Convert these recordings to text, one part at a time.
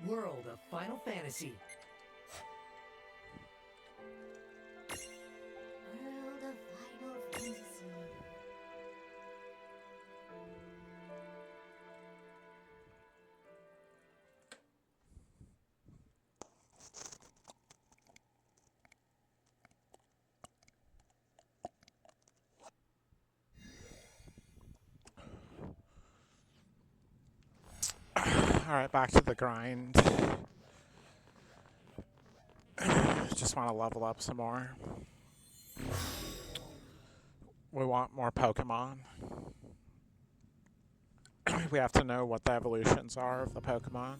World of Final Fantasy. World of Final Fantasy. Alright, back to the grind. Just want to level up some more. We want more Pokemon. We have to know what the evolutions are of the Pokemon.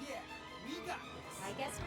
Yeah, we got this. I guess.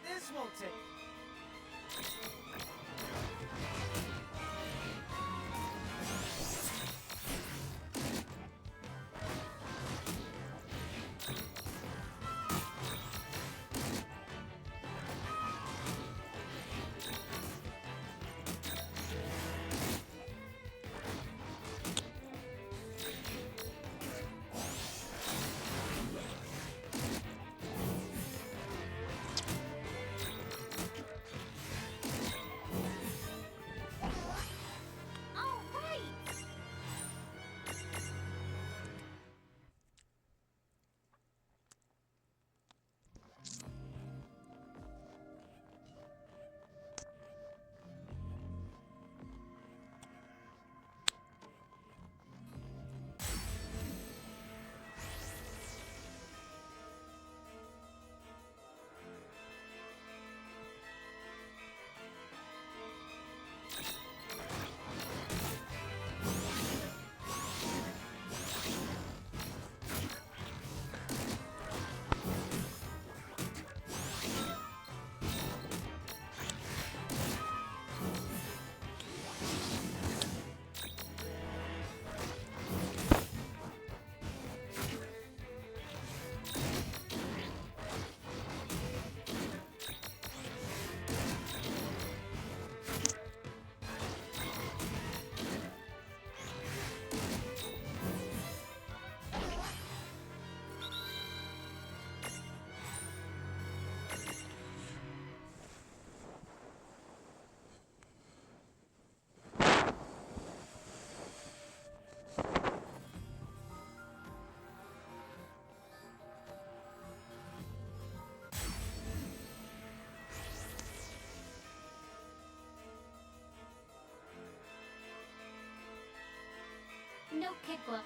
This won't take. All right. No kickbook.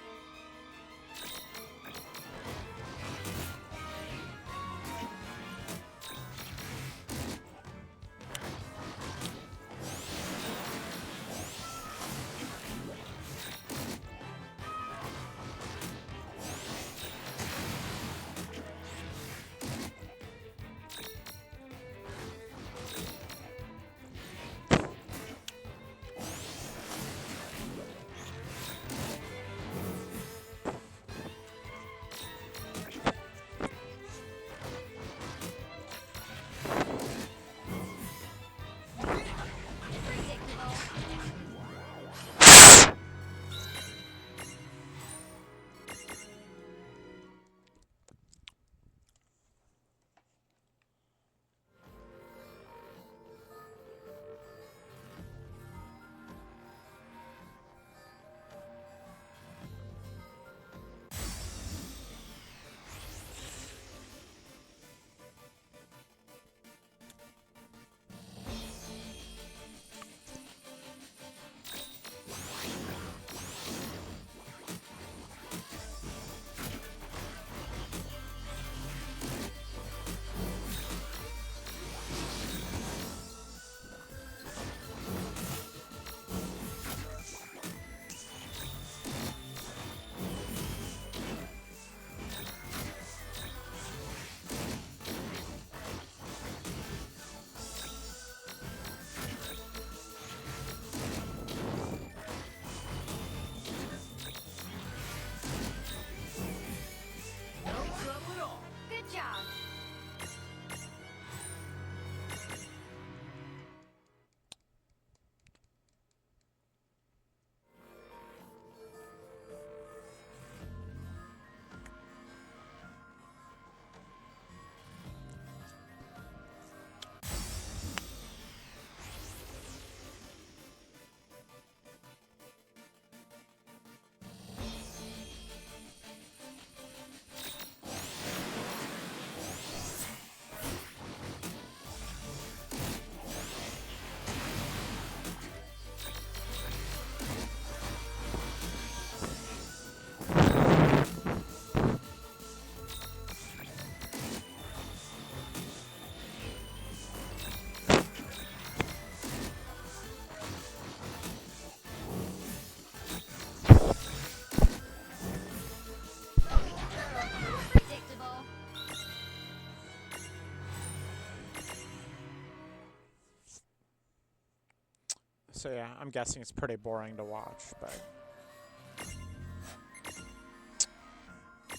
So yeah, I'm guessing it's pretty boring to watch, but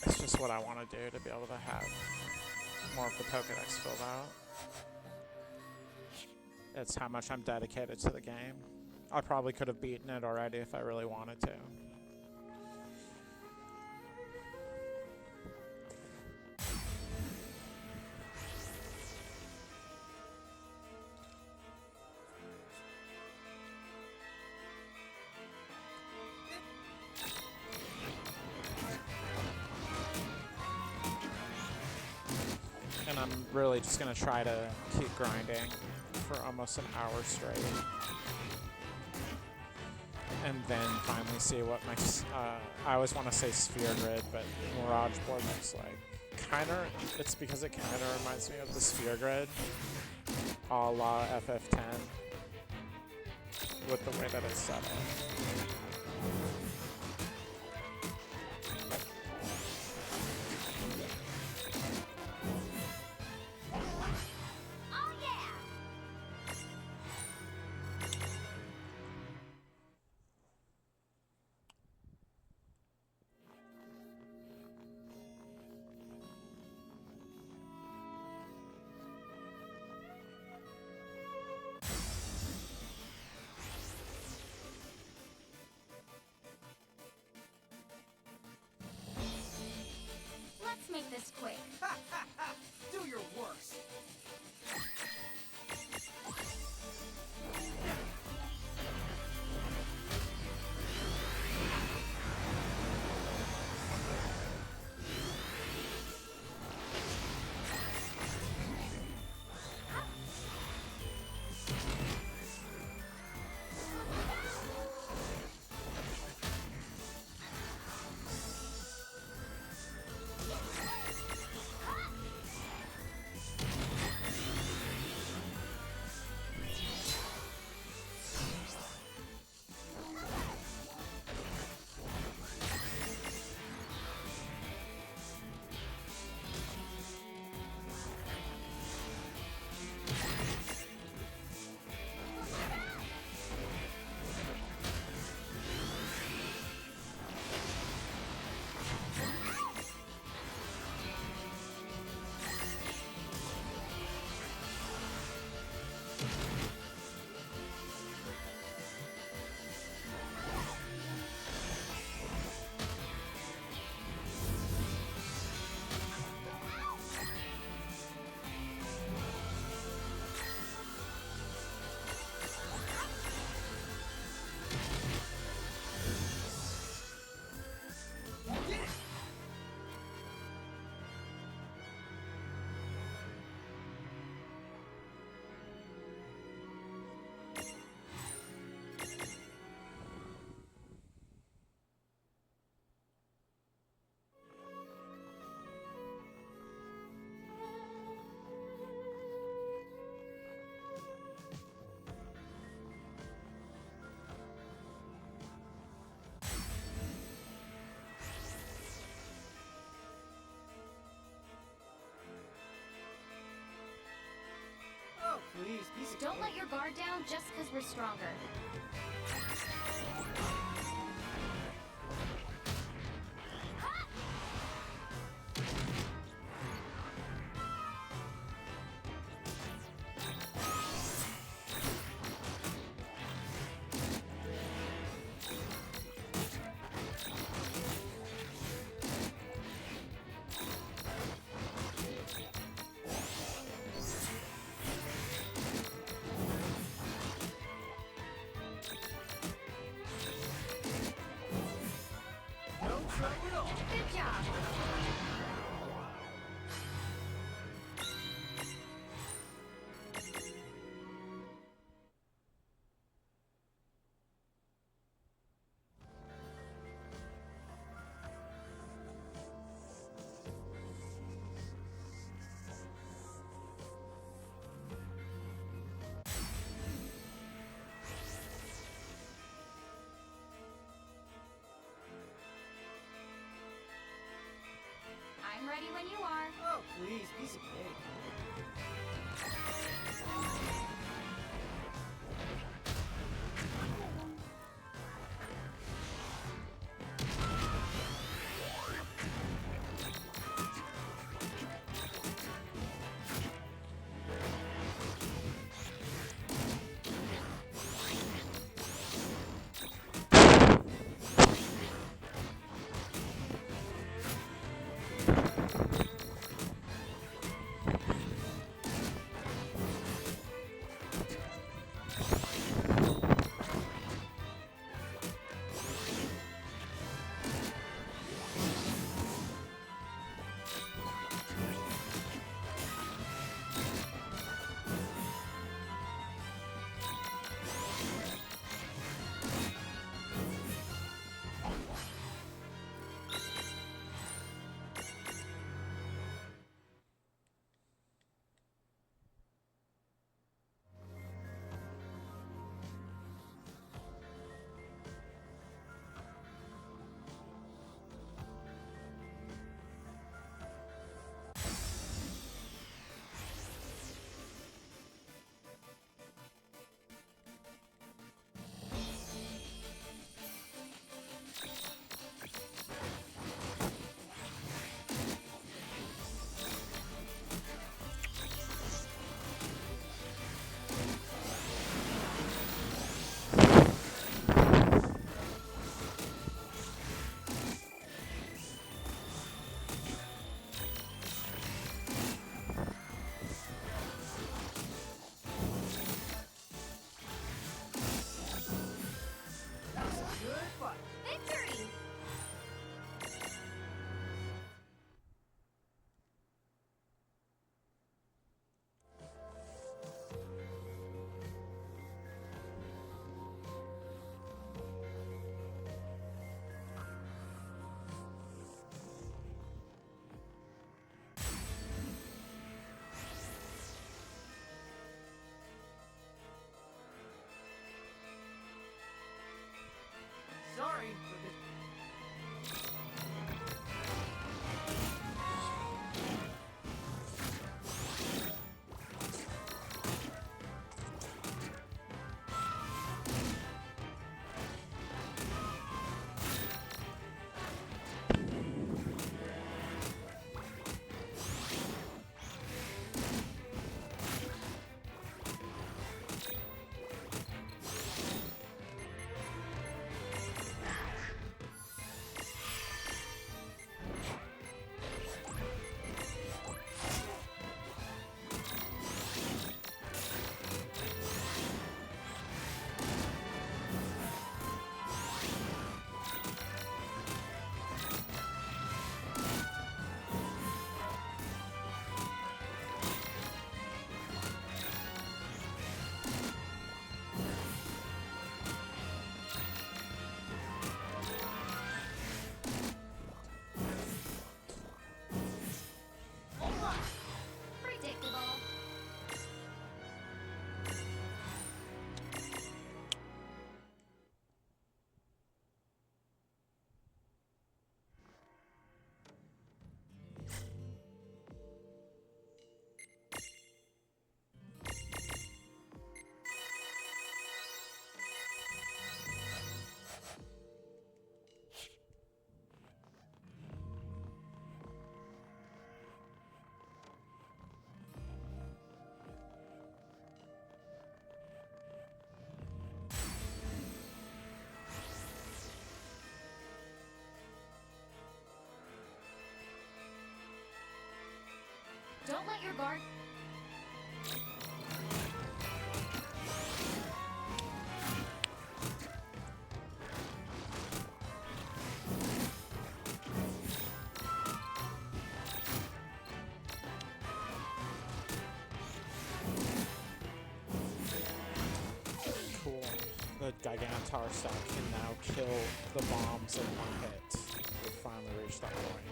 it's just what I want to do to be able to have more of the Pokédex filled out. It's how much I'm dedicated to the game. I probably could have beaten it already if I really wanted to. And I'm really just going to try to keep grinding for almost an hour straight. And then finally see what my, I always want to say Sphere Grid, but Mirage board looks like. It's because it kind of reminds me of the Sphere Grid, a la FF10, with the way that it's set up. Let's make this quick. Do your worst. Oh, please, piece of Don't cake. let your guard down just because we're stronger. No trouble at all. Good job. I'm ready when you are. Oh, please, piece of cake. your guard. Cool. The Gigantar stack can now kill the bombs in one hit. We finally reached that point.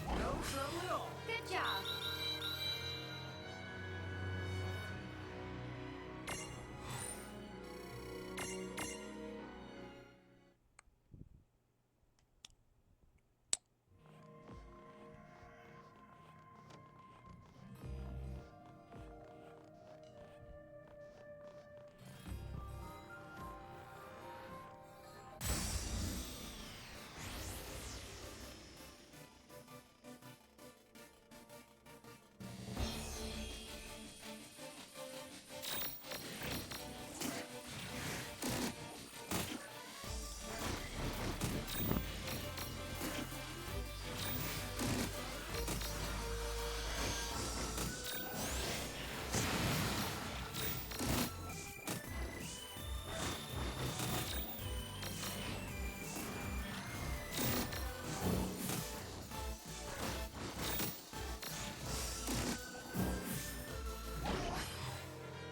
No trouble at all. Good job.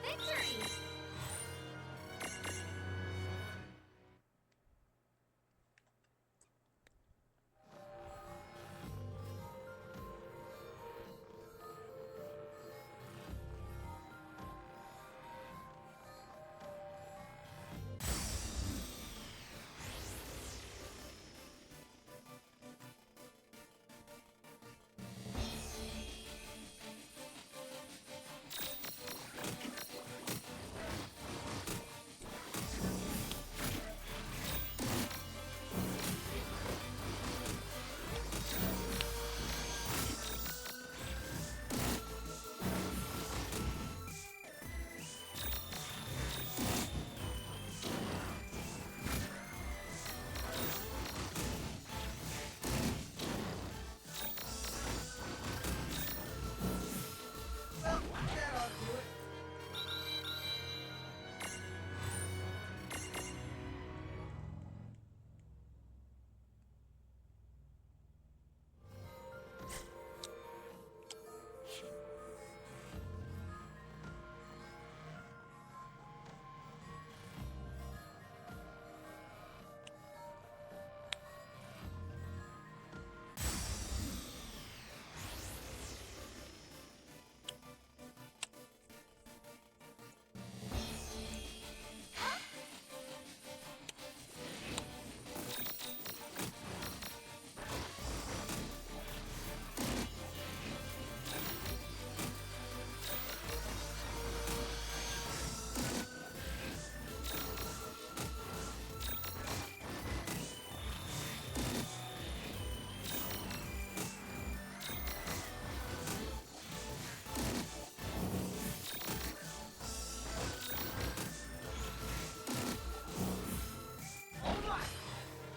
Victory! Well, that ought to do it.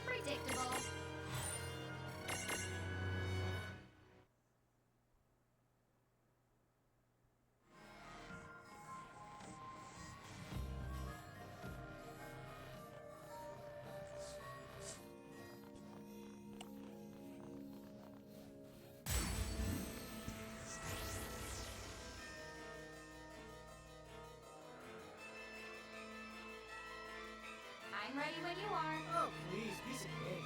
Predictable. I'm ready when you are. Oh, please, piece of cake.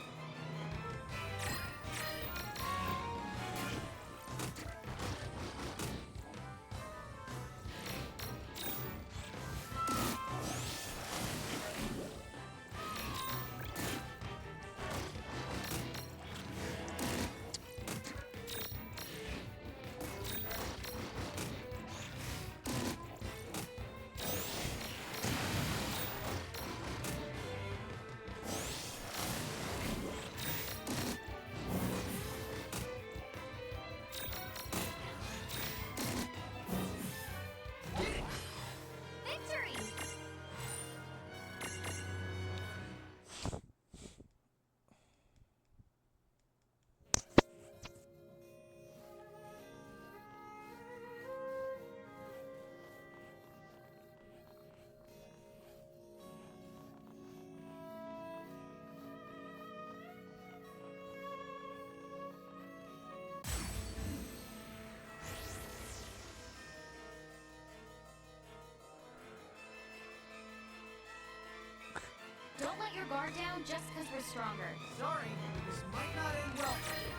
guard down just because we're stronger. Sorry, this might not end well for you.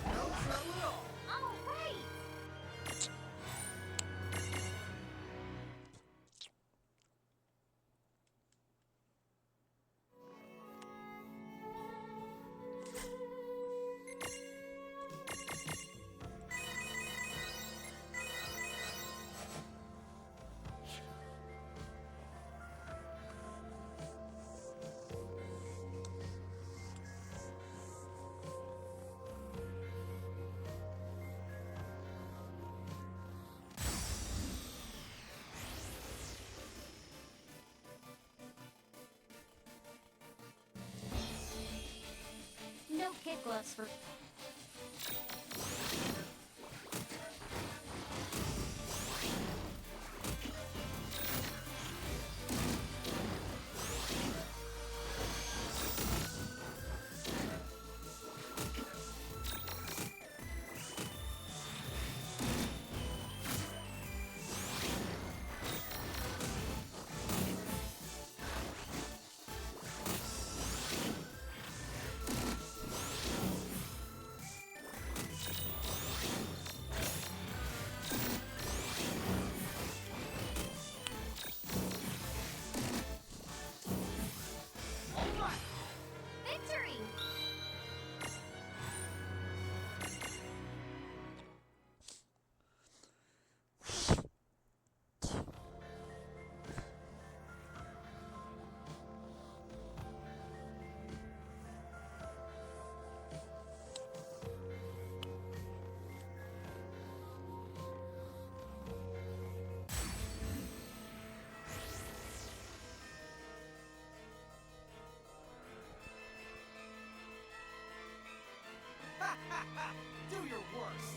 No trouble at all. All right! No kid gloves for... All right. Victory! Ha ha ha! Do your worst.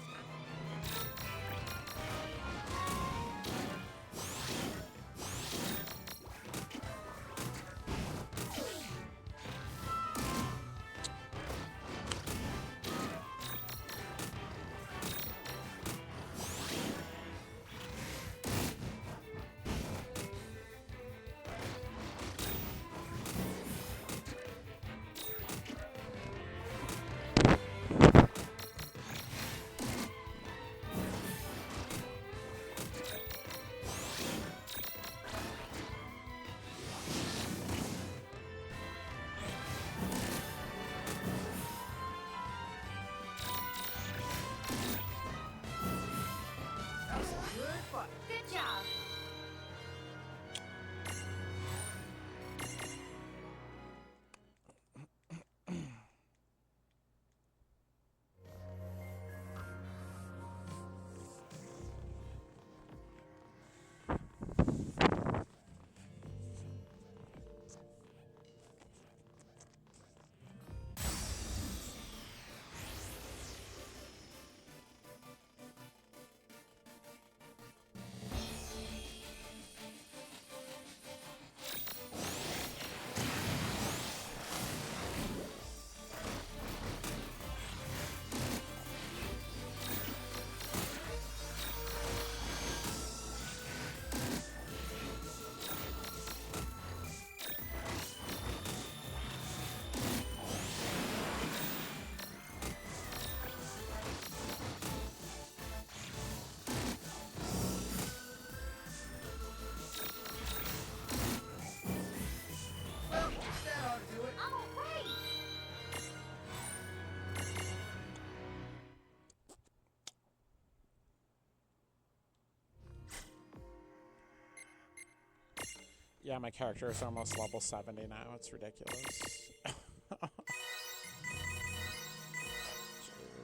That was a good fight. Good job! Well, that ought to do it. All right! Yeah, my character is almost level 70 now. It's ridiculous.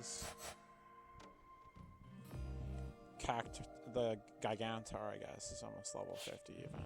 Jeez. attacked the Gigantor, I guess, is almost level 50 even.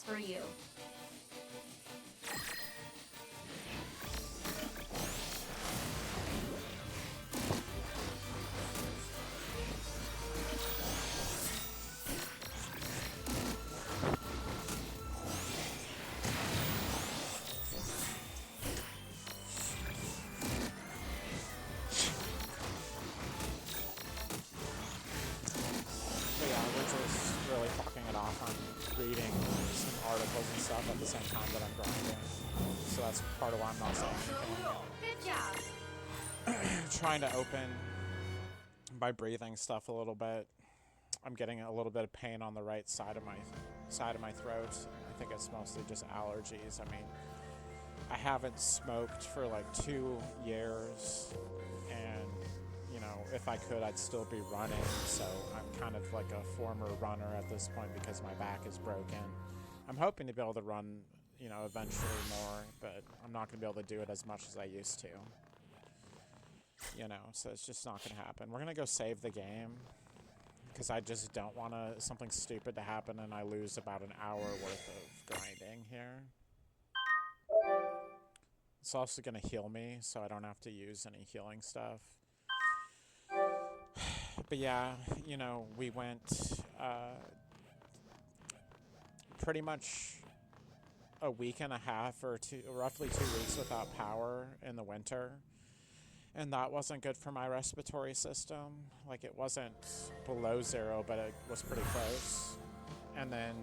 for you. But yeah, we're just really fucking it off. I'm reading some articles and stuff at the same time that I'm grinding. So that's part of why I'm not saying anything. Good job. Trying to open by breathing stuff a little bit. I'm getting a little bit of pain on the right side of my throat. I think it's mostly just allergies. I mean, I haven't smoked for like 2 years, and you know, if I could, I'd still be running. So I'm kind of like a former runner at this point because my back is broken. I'm hoping to be able to run, you know, eventually more, but I'm not going to be able to do it as much as I used to. You know, so it's just not going to happen. We're going to go save the game because I just don't want something stupid to happen and I lose about an hour worth of grinding here. It's also going to heal me, so I don't have to use any healing stuff. But yeah, you know, we went pretty much a week and a half or roughly 2 weeks without power in the winter. And that wasn't good for my respiratory system. Like, it wasn't below 0, but it was pretty close. And then,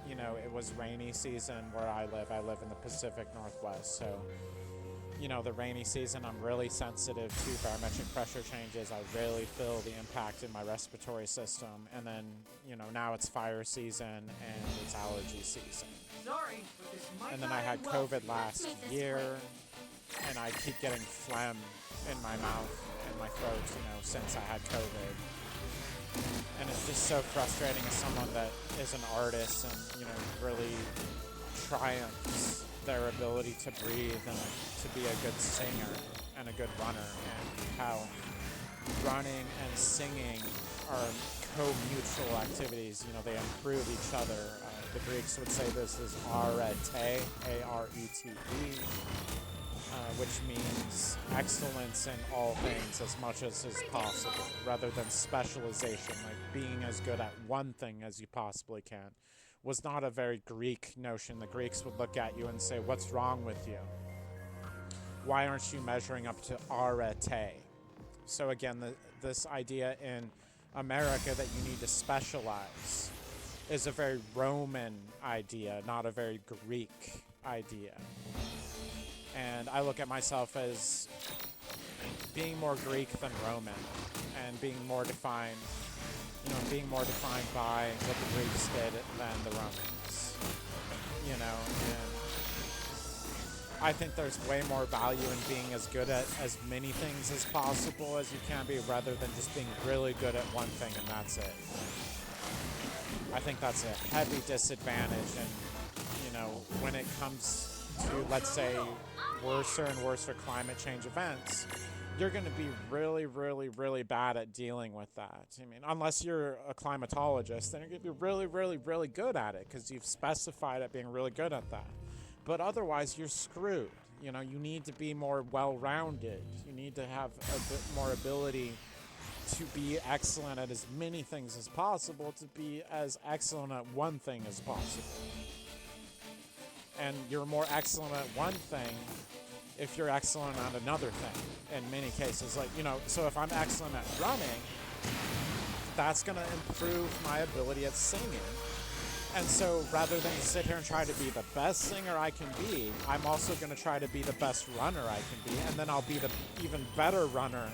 you know, it was rainy season where I live. I live in the Pacific Northwest, so, you know, the rainy season, I'm really sensitive to barometric pressure changes. I really feel the impact in my respiratory system. And then, you know, now it's fire season and it's allergy season. Sorry, but this might And then not I had end well. COVID last make this year, quick. and I keep getting phlegm in my mouth and my throat, you know, since I had COVID. And it's just so frustrating as someone that is an artist and, you know, really triumphs their ability to breathe and to be a good singer and a good runner, and how running and singing are co-mutual activities. You know, they improve each other. The Greeks would say this is arete, A-R-E-T-E, which means excellence in all things as much as is possible, rather than specialization, like being as good at one thing as you possibly can. Was not a very Greek notion. The Greeks would look at you and say, what's wrong with you? Why aren't you measuring up to arete? So again, this idea in America that you need to specialize is a very Roman idea, not a very Greek idea. And I look at myself as being more Greek than Roman, and being more defined, you know, being more defined by what the Greeks did than the Romans, you know. And I think there's way more value in being as good at as many things as possible as you can be, rather than just being really good at one thing and that's it. I think that's a heavy disadvantage, and, you know, when it comes to, let's say, worser and worser climate change events, you're going to be really, really, really bad at dealing with that. I mean, unless you're a climatologist, then you're going to be really, really, really good at it because you've specified at being really good at that. But otherwise, you're screwed. You know, you need to be more well-rounded. You need to have a bit more ability to be excellent at as many things as possible, to be as excellent at one thing as possible. And you're more excellent at one thing if you're excellent at another thing, in many cases. Like, you know, so if I'm excellent at running, that's going to improve my ability at singing. And so rather than sit here and try to be the best singer I can be, I'm also going to try to be the best runner I can be, and then I'll be the even better runner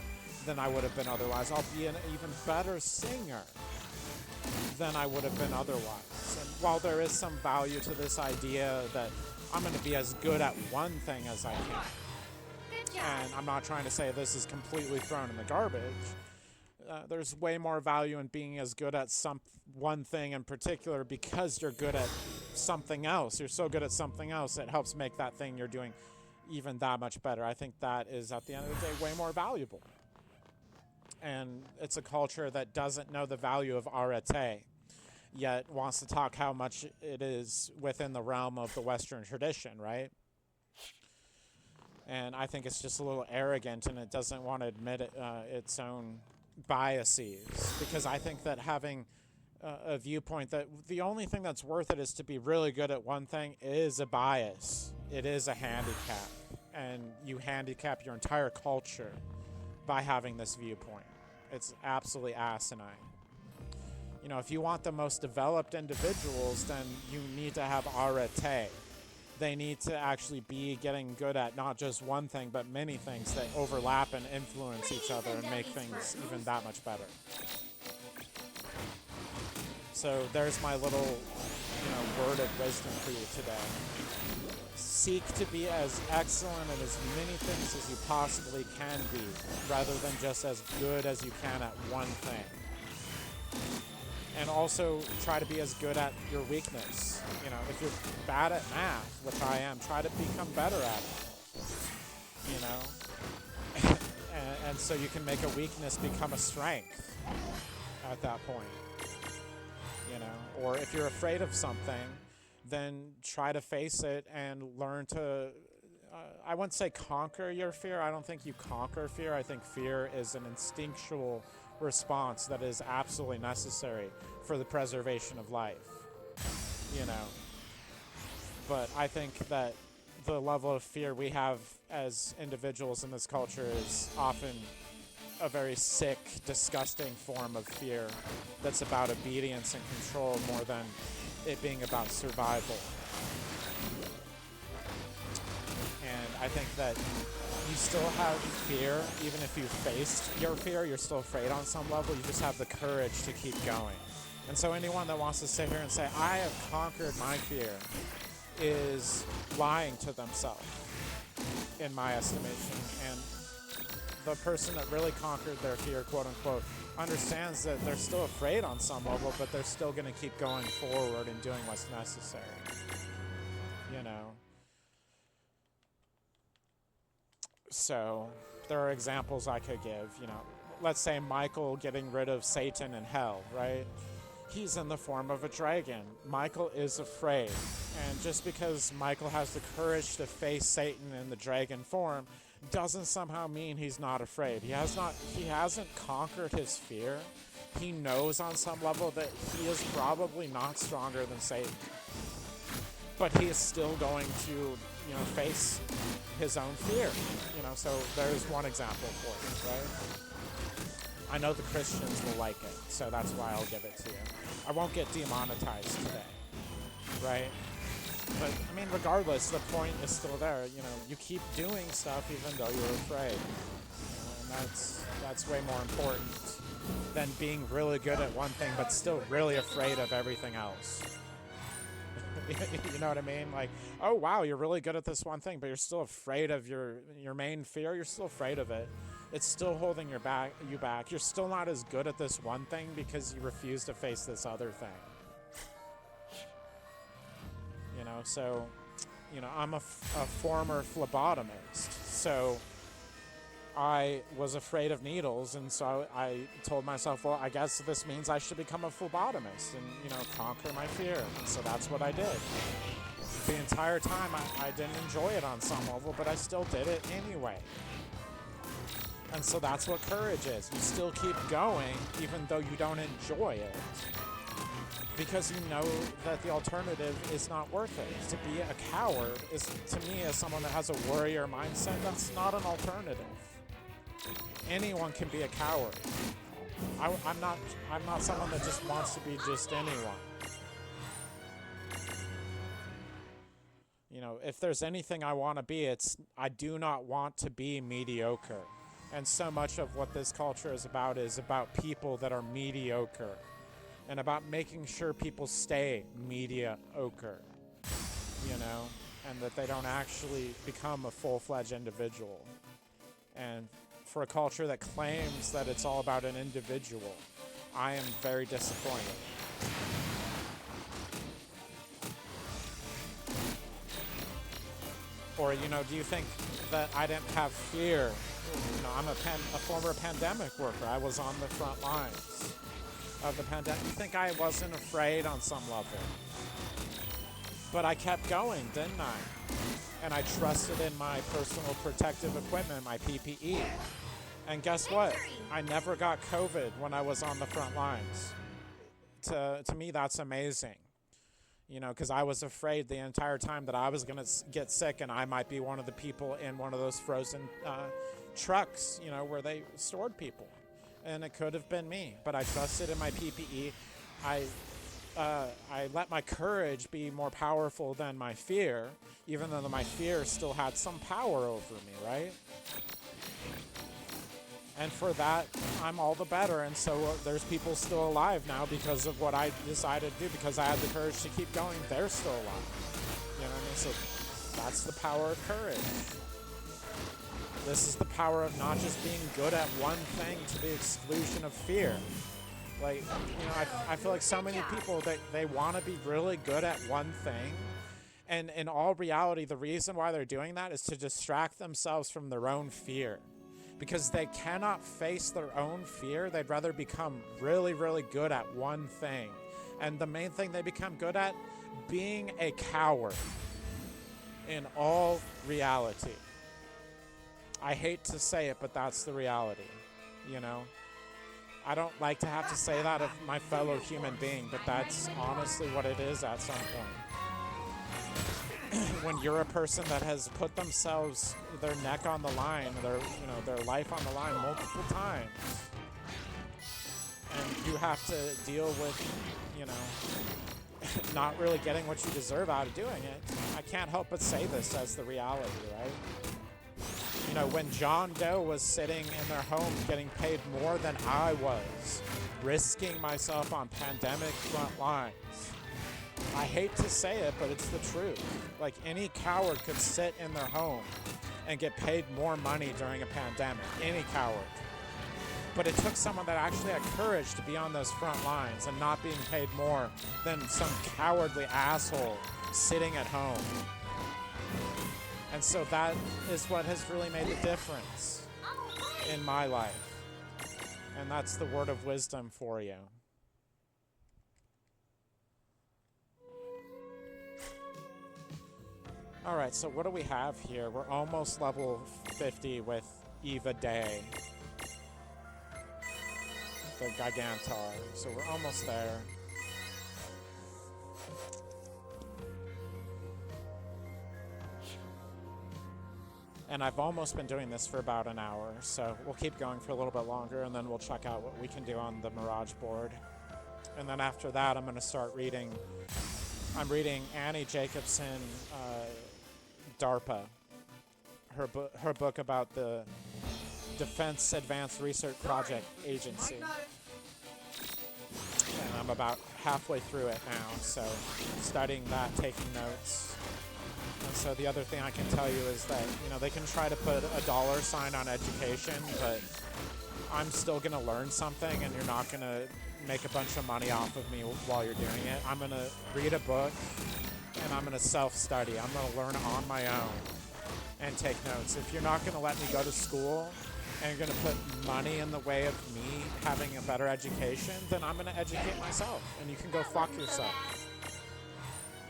than I would have been otherwise. I'll be an even better singer than I would have been otherwise. And while there is some value to this idea that I'm going to be as good at one thing as I can, Good job. and I'm not trying to say this is completely thrown in the garbage, there's way more value in being as good at one thing in particular, because you're good at something else. You're so good at something else, it helps make that thing you're doing even that much better. I think that is, at the end of the day, way more valuable. And it's a culture that doesn't know the value of arete. yet wants to talk how much it is within the realm of the Western tradition, right? And I think it's just a little arrogant, and it doesn't want to admit its own biases, because I think that having a viewpoint that the only thing that's worth it is to be really good at one thing is a bias. It is a handicap, and you handicap your entire culture by having this viewpoint. It's absolutely asinine. You know, if you want the most developed individuals, then you need to have arete. They need to actually be getting good at not just one thing, but many things that overlap and influence each other and make things even that much better. So there's my little, word of wisdom for you today. Seek to be as excellent at as many things as you possibly can be, rather than just as good as you can at one thing. And also try to be as good at your weakness. You know, if you're bad at math, which I am, try to become better at it. You know? and so you can make a weakness become a strength at that point. You know? Or if you're afraid of something, then try to face it and learn to, I wouldn't say conquer your fear. I don't think you conquer fear. I think fear is an instinctual response that is absolutely necessary for the preservation of life, you know. But I think that the level of fear we have as individuals in this culture is often a very sick, disgusting form of fear that's about obedience and control more than it being about survival. And I think that you still have fear, even if you faced your fear, you're still afraid on some level. You just have the courage to keep going. And so anyone that wants to sit here and say, I have conquered my fear, is lying to themselves, in my estimation. And the person that really conquered their fear, quote unquote, understands that they're still afraid on some level, but they're still going to keep going forward and doing what's necessary. You know? So there are examples I could give, you know. Let's say Michael getting rid of Satan in hell, right? He's in the form of a dragon. Michael is afraid. And just because Michael has the courage to face Satan in the dragon form doesn't somehow mean he's not afraid. He hasn't conquered his fear. He knows on some level that he is probably not stronger than Satan. But he is still going to, face his own fear. So there's one example for you, right? I know the Christians will like it, so that's why I'll give it to you. I won't get demonetized today, right? But, regardless, the point is still there. You keep doing stuff even though you're afraid. And that's way more important than being really good at one thing but still really afraid of everything else. You know what I mean? Like, oh, wow, you're really good at this one thing, but you're still afraid of your main fear. You're still afraid of it. It's still holding you back. You're still not as good at this one thing because you refuse to face this other thing. So, I'm a former phlebotomist. So I was afraid of needles, and so I told myself, well, I guess this means I should become a phlebotomist and, conquer my fear. And so that's what I did. The entire time, I didn't enjoy it on some level, but I still did it anyway. And so that's what courage is. You still keep going, even though you don't enjoy it. Because you know that the alternative is not worth it. To be a coward is, to me, as someone that has a warrior mindset, that's not an alternative. Anyone can be a coward. I'm not someone that just wants to be just anyone. If there's anything I want to be, I do not want to be mediocre. And so much of what this culture is about people that are mediocre. And about making sure people stay mediocre, and that they don't actually become a full-fledged individual. And for a culture that claims that it's all about an individual, I am very disappointed. Or, do you think that I didn't have fear? I'm a former pandemic worker. I was on the front lines. of the pandemic. You think I wasn't afraid on some level? But I kept going, didn't I? And I trusted in my personal protective equipment, my PPE. And guess what? I never got COVID when I was on the front lines. To me, that's amazing. You know, because I was afraid the entire time that I was going to get sick and I might be one of the people in one of those frozen trucks, you know, where they stored people. And it could have been me, but I trusted in my PPE. I let my courage be more powerful than my fear, even though my fear still had some power over me, right? And for that, I'm all the better. And so there's people still alive now because of what I decided to do, because I had the courage to keep going. They're still alive. You know what I mean? So that's the power of courage. This is the power of not just being good at one thing to the exclusion of fear. Like, you know, I feel like so many people, they want to be really good at one thing. And in all reality, the reason why they're doing that is to distract themselves from their own fear. Because they cannot face their own fear. They'd rather become really, really good at one thing. And the main thing they become good at, being a coward in all reality. I hate to say it, but that's the reality, you know? I don't like to have to say that of my fellow human being, but that's honestly what it is at some point. When you're a person that has put themselves, their neck on the line, their life on the line multiple times, and you have to deal with, you know, not really getting what you deserve out of doing it, I can't help but say this as the reality, right? You know, when John Doe was sitting in their home getting paid more than I was, risking myself on pandemic front lines, I hate to say it, but it's the truth. Like, any coward could sit in their home and get paid more money during a pandemic. Any coward. But it took someone that actually had courage to be on those front lines and not being paid more than some cowardly asshole sitting at home. And so that is what has really made the difference in my life. And that's the word of wisdom for you. Alright, so what do we have here? We're almost level 50 with Eva Day, the Gigantar. So we're almost there. And I've almost been doing this for about an hour, so we'll keep going for a little bit longer, and then we'll check out what we can do on the Mirage board. And then after that, I'm going to start reading. I'm reading Annie Jacobson, DARPA, her book about the Defense Advanced Research Project Agency. And I'm about halfway through it now, so studying that, taking notes. And so the other thing I can tell you is that, you know, they can try to put a dollar sign on education, but I'm still going to learn something, and you're not going to make a bunch of money off of me while you're doing it. I'm going to read a book, and I'm going to self-study. I'm going to learn on my own and take notes. If you're not going to let me go to school and you're going to put money in the way of me having a better education, then I'm going to educate myself, and you can go fuck yourself.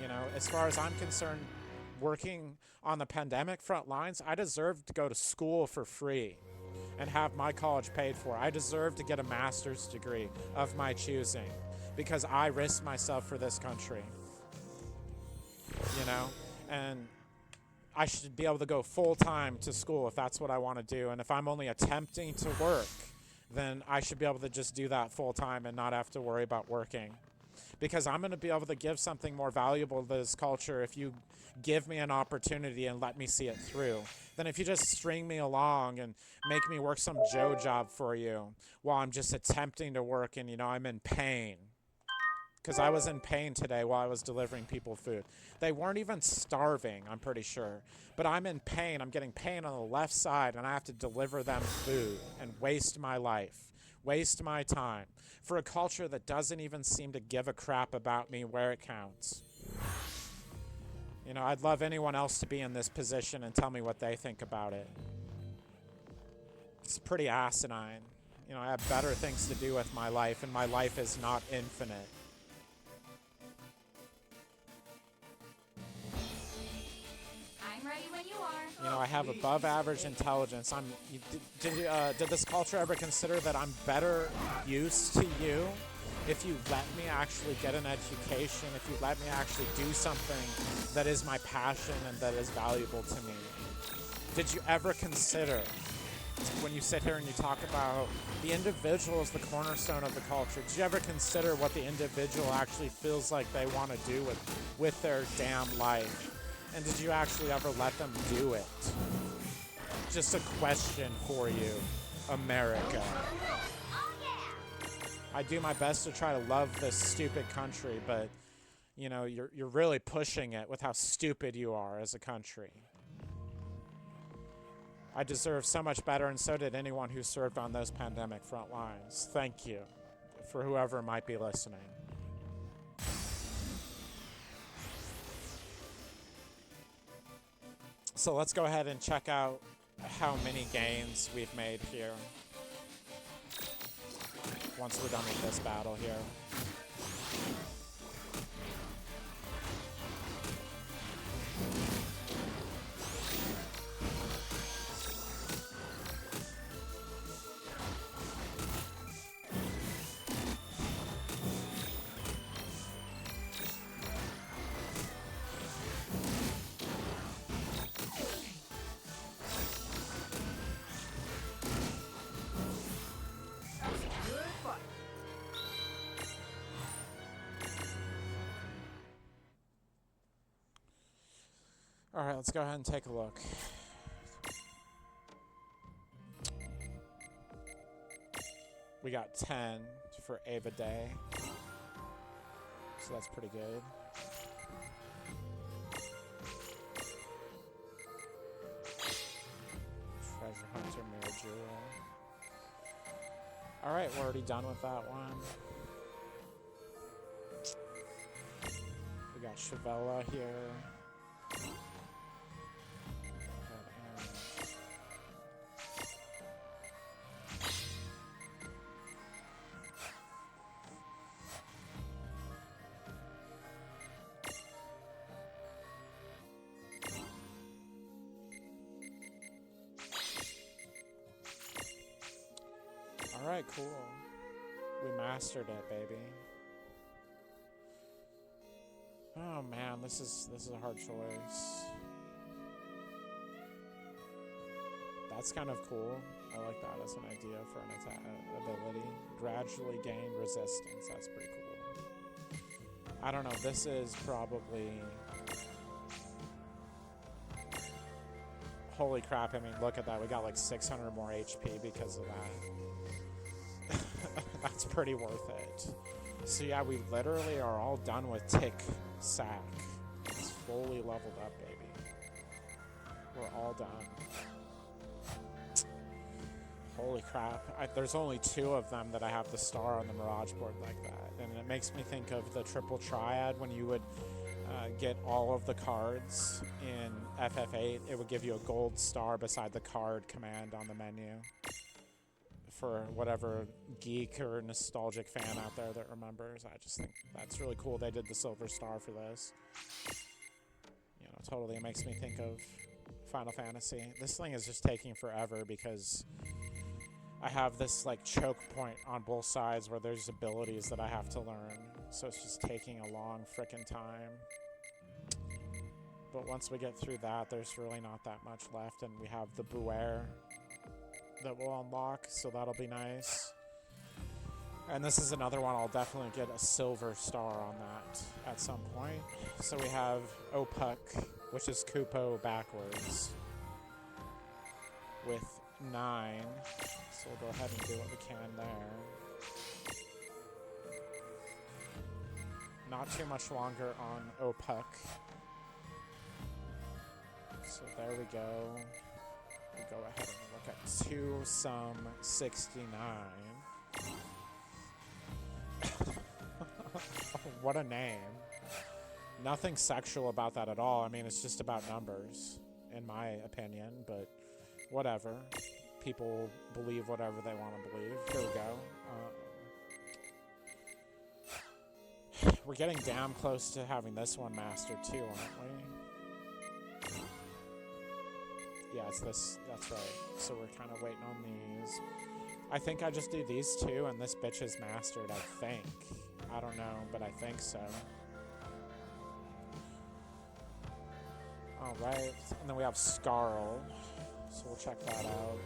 You know, as far as I'm concerned, working on the pandemic front lines, I deserve to go to school for free and have my college paid for. I deserve to get a master's degree of my choosing because I risked myself for this country. You know, and I should be able to go full-time to school if that's what I want to do. And if I'm only attempting to work, then I should be able to just do that full-time and not have to worry about working. Because I'm going to be able to give something more valuable to this culture if you give me an opportunity and let me see it through, than if you just string me along and make me work some Joe job for you while I'm just attempting to work and, you know, I'm in pain. Because I was in pain today while I was delivering people food. They weren't even starving, I'm pretty sure. But I'm in pain. I'm getting pain on the left side, and I have to deliver them food and waste my life, waste my time for a culture that doesn't even seem to give a crap about me where it counts. You know, I'd love anyone else to be in this position and tell me what they think about it. It's pretty asinine, You know, I have better things to do with my life, and my life is not infinite. I'm ready when you are. You know, I have above average intelligence. Did this culture ever consider that I'm better use to you if you let me actually get an education, if you let me actually do something that is my passion and that is valuable to me? Did you ever consider, when you sit here and you talk about the individual as the cornerstone of the culture, did you ever consider what the individual actually feels like they want to do with their damn life? And did you actually ever let them do it? Just a question for you, America. I do my best to try to love this stupid country, but, you know, you're really pushing it with how stupid you are as a country. I deserve so much better, and so did anyone who served on those pandemic front lines. Thank you for whoever might be listening. So let's go ahead and check out how many gains we've made here once we're done with this battle here. All right, let's go ahead and take a look. We got 10 for Ava Day, so that's pretty good. Treasure Hunter, Mirage. All right, we're already done with that one. We got Shavella here. Alright, cool. We mastered it, baby. Oh man, this is a hard choice. That's kind of cool. I like that as an idea for an attack ability. Gradually gain resistance. That's pretty cool. I don't know. This is probably... Holy crap, I mean, look at that. We got like 600 more HP because of that. That's pretty worth it. So yeah, we literally are all done with Tick Sack. It's fully leveled up, baby. We're all done. Holy crap. There's only 2 of them that I have the star on the Mirage board like that. And it makes me think of the triple triad when you would get all of the cards in FF8. It would give you a gold star beside the card command on the menu. For whatever geek or nostalgic fan out there that remembers, I just think that's really cool. They did the silver star for this. You know, totally it makes me think of Final Fantasy. This thing is just taking forever because I have this like choke point on both sides where there's abilities that I have to learn. So it's just taking a long frickin' time. But once we get through that, there's really not that much left, and we have the Buer that will unlock, so that'll be nice. And this is another one I'll definitely get a silver star on that at some point. So we have Opuk, which is Kupo backwards, with 9. So we'll go ahead and do what we can there. Not too much longer on Opuk. So there we go. We go ahead and look at 2 sum 69. What a name. Nothing sexual about that at all. I mean, it's just about numbers, in my opinion, but whatever. people believe whatever they want to believe. Here we go. We're getting damn close to having this one mastered too, aren't we? Yeah, it's this. That's right. So we're kind of waiting on these. I think I just do these two, and this bitch is mastered, I think. I don't know, but I think so. Alright, and then we have Scarl. So we'll check that out.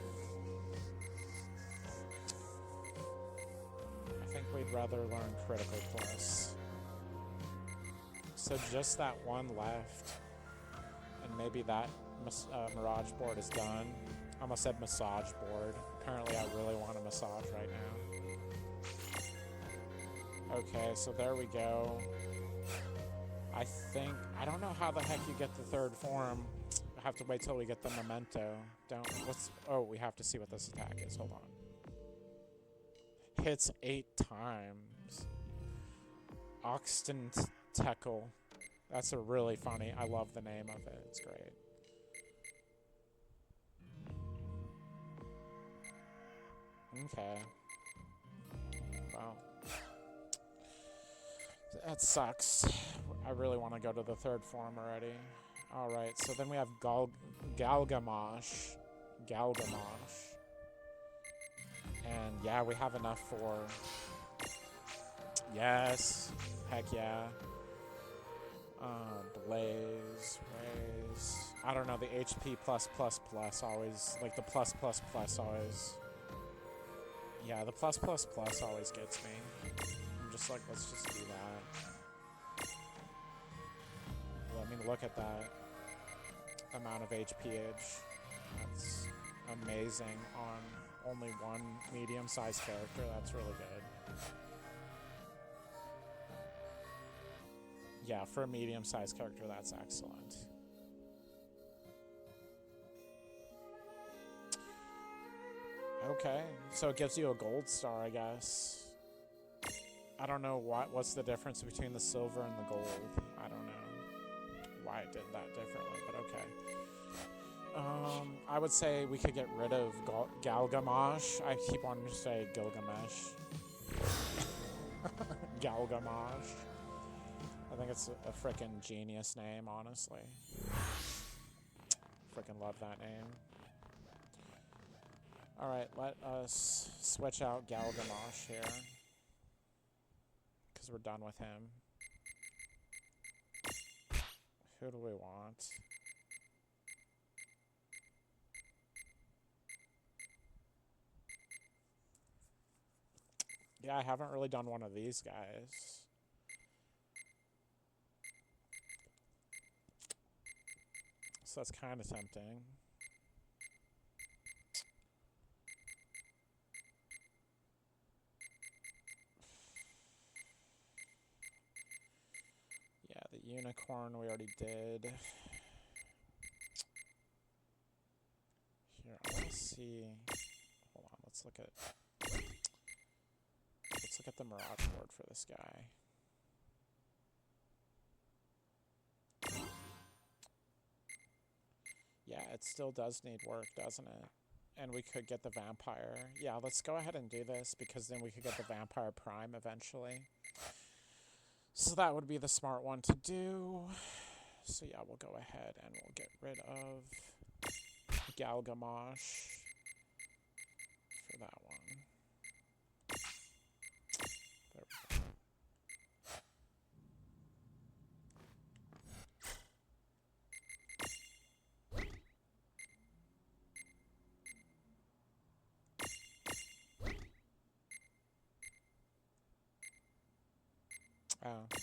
I think we'd rather learn Critical Plus. So just that one left. And maybe that Mirage board is done. I almost said massage board. Apparently I really want a massage right now. Okay, so there we go. I don't know how the heck you get the third form. I have to wait till we get the memento. We have to see what this attack is. Hold on. Hits 8 times. Oxton Teckle. That's a really funny. I love the name of it. It's great. Okay. Well. That sucks. I really want to go to the third form already. Alright, so then we have Galgamash. And yeah, we have enough for... Yes. Heck yeah. Blaze. I don't know, the HP always... Like, the always... Yeah, the always gets me. I'm just like, let's just do that. Well, I mean, look at that amount of HPH. That's amazing on only one medium-sized character. That's really good. Yeah, for a medium-sized character, that's excellent. Okay, so it gives you a gold star, I guess. I don't know what's the difference between the silver and the gold. I don't know why it did that differently, but okay. I would say we could get rid of Galgamash. I keep wanting to say Gilgamesh. Galgamash. I think it's a frickin' genius name, honestly. Frickin' love that name. Alright, let us switch out Galgamash here. Because we're done with him. Who do we want? Yeah, I haven't really done one of these guys. So that's kind of tempting. Yeah, the unicorn we already did. Here, I want to see... Hold on, let's look at the Mirage board for this guy. Yeah, it still does need work, doesn't it? And we could get the vampire. Yeah, let's go ahead and do this, because then we could get the vampire prime eventually. So that would be the smart one to do. So yeah, we'll go ahead and we'll get rid of Galgamash for that one. There we go.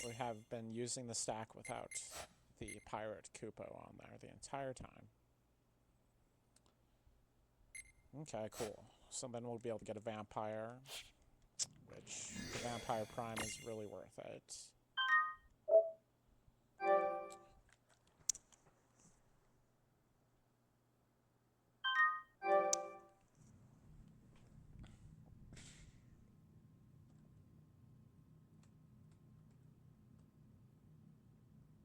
We have been using the stack without the Pirate Kupo on there the entire time. Okay, cool. So then we'll be able to get a Vampire, which the Vampire Prime is really worth it.